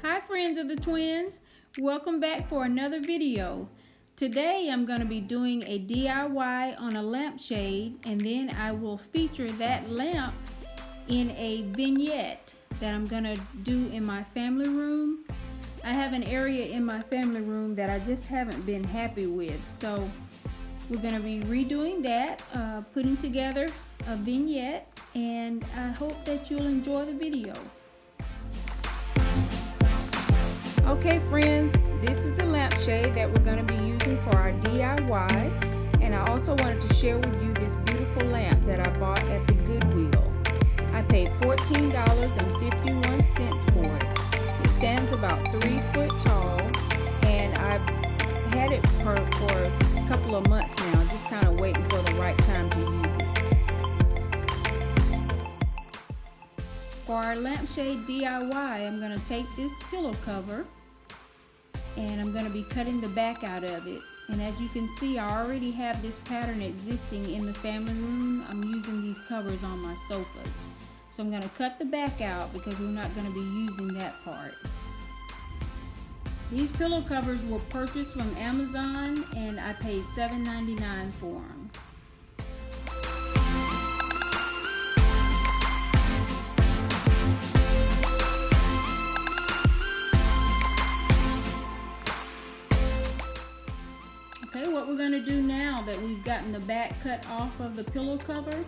Hi friends of the twins, welcome back for another video. Today I'm going to be doing a DIY on a lampshade, and then I will feature that lamp in a vignette that I'm going to do in my family room. I have an area in my family room that I just haven't been happy with, so we're going to be redoing that, putting together a vignette, and I hope that you'll enjoy the video. Okay friends, this is the lampshade that we're going to be using for our DIY, and I also wanted to share with you this beautiful lamp that I bought at the Goodwill. I paid $14.51 for it. It stands about 3 foot tall, and I've had it for a couple of months now, just kind of waiting for the right time to use it. For our lampshade DIY, I'm going to take this pillow cover and I'm going to be cutting the back out of it. And as you can see, I already have this pattern existing in the family room. I'm using these covers on my sofas. So I'm going to cut the back out because we're not going to be using that part. These pillow covers were purchased from Amazon and I paid $7.99 for them. Okay, what we're going to do now that we've gotten the back cut off of the pillow cover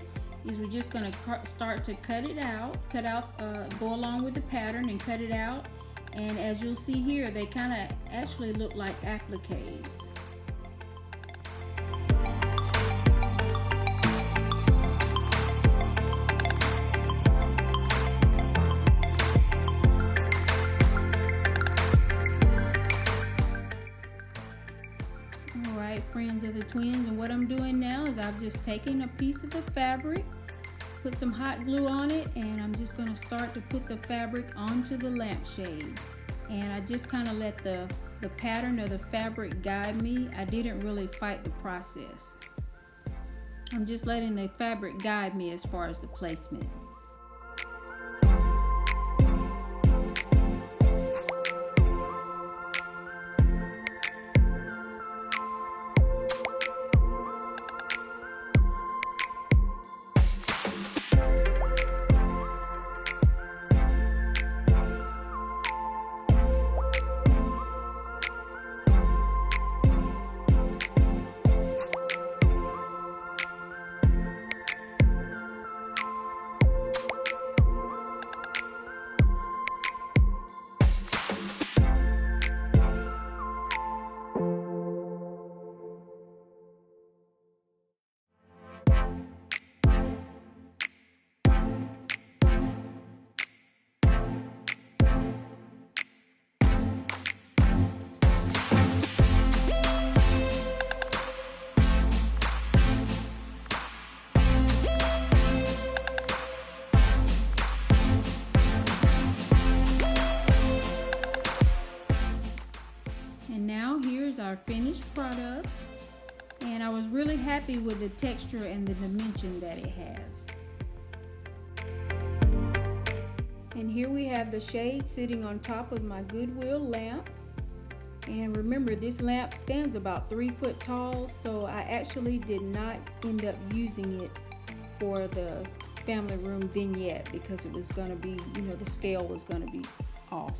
is we're just going to start to cut it out, go along with the pattern and cut it out. And as you'll see here, they kind of actually look like appliques. Alright friends of the twins, and what I'm doing now is I've just taken a piece of the fabric, put some hot glue on it, and I'm just going to start to put the fabric onto the lampshade. And I just kind of let the pattern of the fabric guide me. I didn't really fight the process. I'm just letting the fabric guide me as far as the placement. And now here's our finished product, and I was really happy with the texture and the dimension that it has. And here we have the shade sitting on top of my Goodwill lamp. And remember, this lamp stands about 3 foot tall, so I actually did not end up using it for the family room vignette because it was going to be, the scale was going to be off.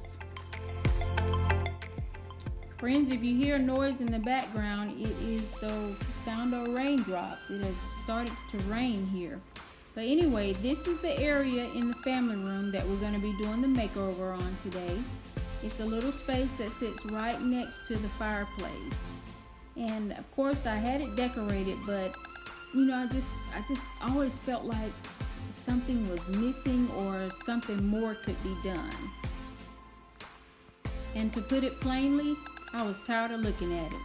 Friends, if you hear noise in the background, it is the sound of raindrops. It has started to rain here. But anyway, this is the area in the family room that we're going to be doing the makeover on today. It's a little space that sits right next to the fireplace. And of course I had it decorated, but I just always felt like something was missing or something more could be done. And to put it plainly, I was tired of looking at it.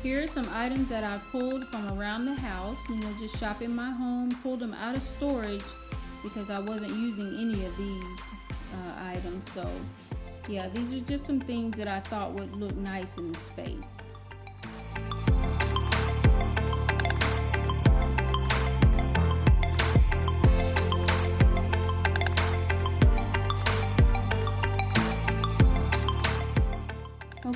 Here are some items that I pulled from around the house, just shopping my home, pulled them out of storage because I wasn't using any of these items. So yeah, these are just some things that I thought would look nice in the space.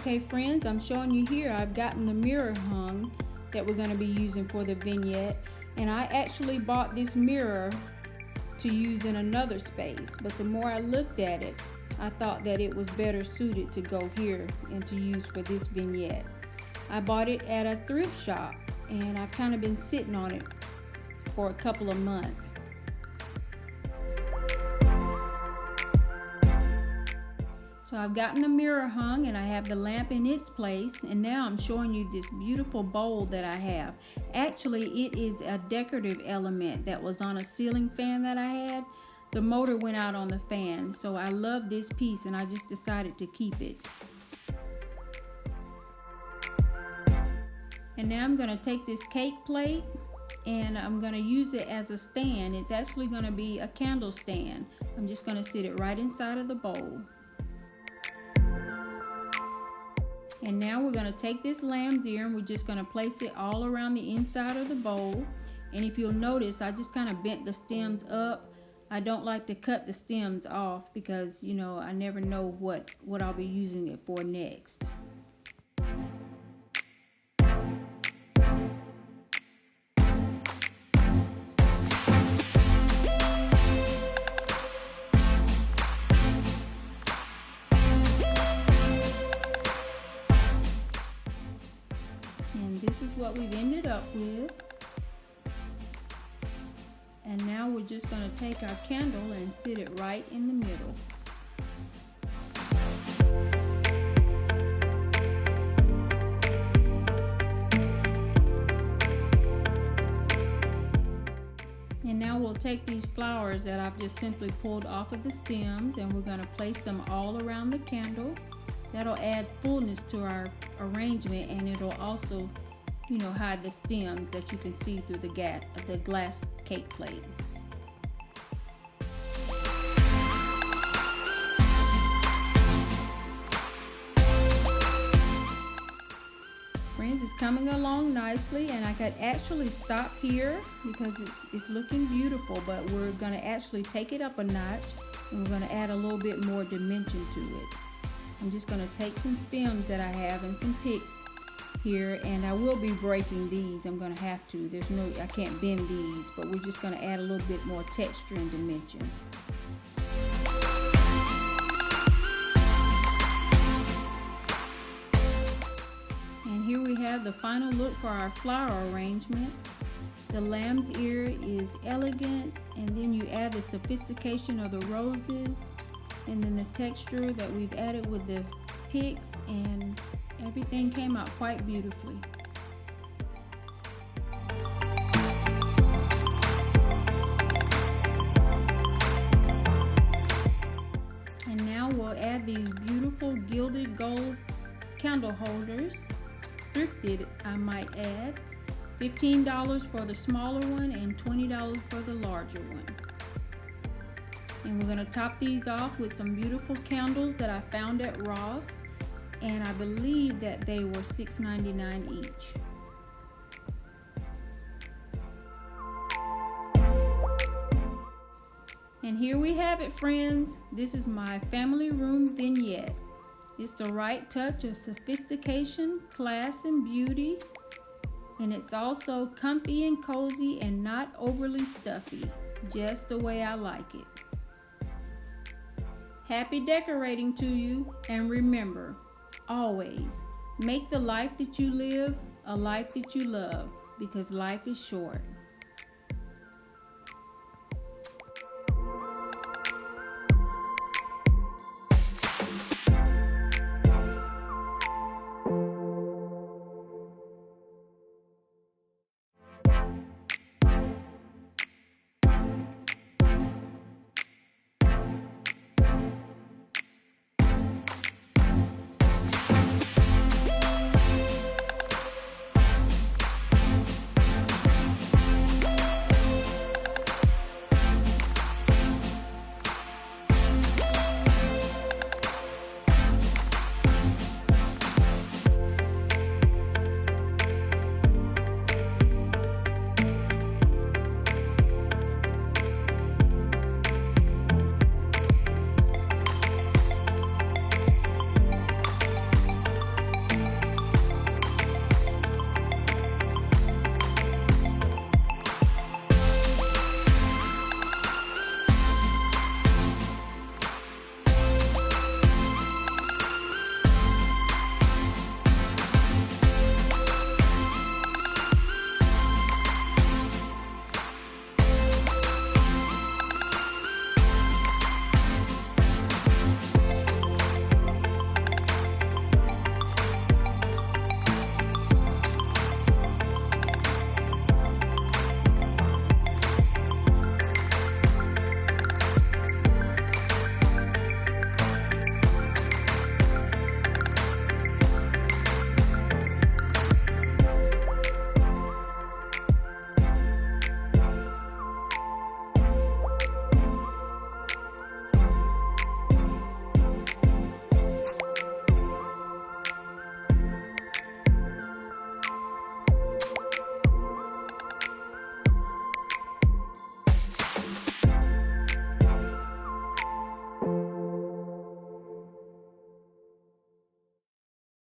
Okay friends, I'm showing you here I've gotten the mirror hung that we're going to be using for the vignette, and I actually bought this mirror to use in another space, but the more I looked at it, I thought that it was better suited to go here and to use for this vignette. I bought it at a thrift shop and I've kind of been sitting on it for a couple of months. So I've gotten the mirror hung and I have the lamp in its place, and now I'm showing you this beautiful bowl that I have. Actually, it is a decorative element that was on a ceiling fan that I had. The motor went out on the fan, so I love this piece and I just decided to keep it. And now I'm going to take this cake plate and I'm going to use it as a stand. It's actually going to be a candle stand. I'm just going to sit it right inside of the bowl. And now we're going to take this lamb's ear and we're just going to place it all around the inside of the bowl. And if you'll notice, I just kind of bent the stems up. I don't like to cut the stems off because, you know, I never know what I'll be using it for next. And this is what we've ended up with. And now we're just going to take our candle and sit it right in the middle. And now we'll take these flowers that I've just simply pulled off of the stems and we're going to place them all around the candle. That'll add fullness to our arrangement, and it'll also, you know, hide the stems that you can see through the glass cake plate. Friends, it's coming along nicely, and I could actually stop here because it's looking beautiful, but we're going to actually take it up a notch and we're going to add a little bit more dimension to it. I'm just going to take some stems that I have and some picks here, and I will be breaking these. I'm going to have to. I can't bend these, but we're just going to add a little bit more texture and dimension. And here we have the final look for our flower arrangement. The lamb's ear is elegant, and then you add the sophistication of the roses, and then the texture that we've added with the picks, and everything came out quite beautifully. And now we'll add these beautiful gilded gold candle holders, thrifted I might add. $15 for the smaller one and $20 for the larger one. And we're going to top these off with some beautiful candles that I found at Ross, and I believe that they were $6.99 each. And here we have it, friends. This is my family room vignette. It's the right touch of sophistication, class, and beauty. And it's also comfy and cozy and not overly stuffy, just the way I like it. Happy decorating to you, and remember, always make the life that you live a life that you love, because life is short.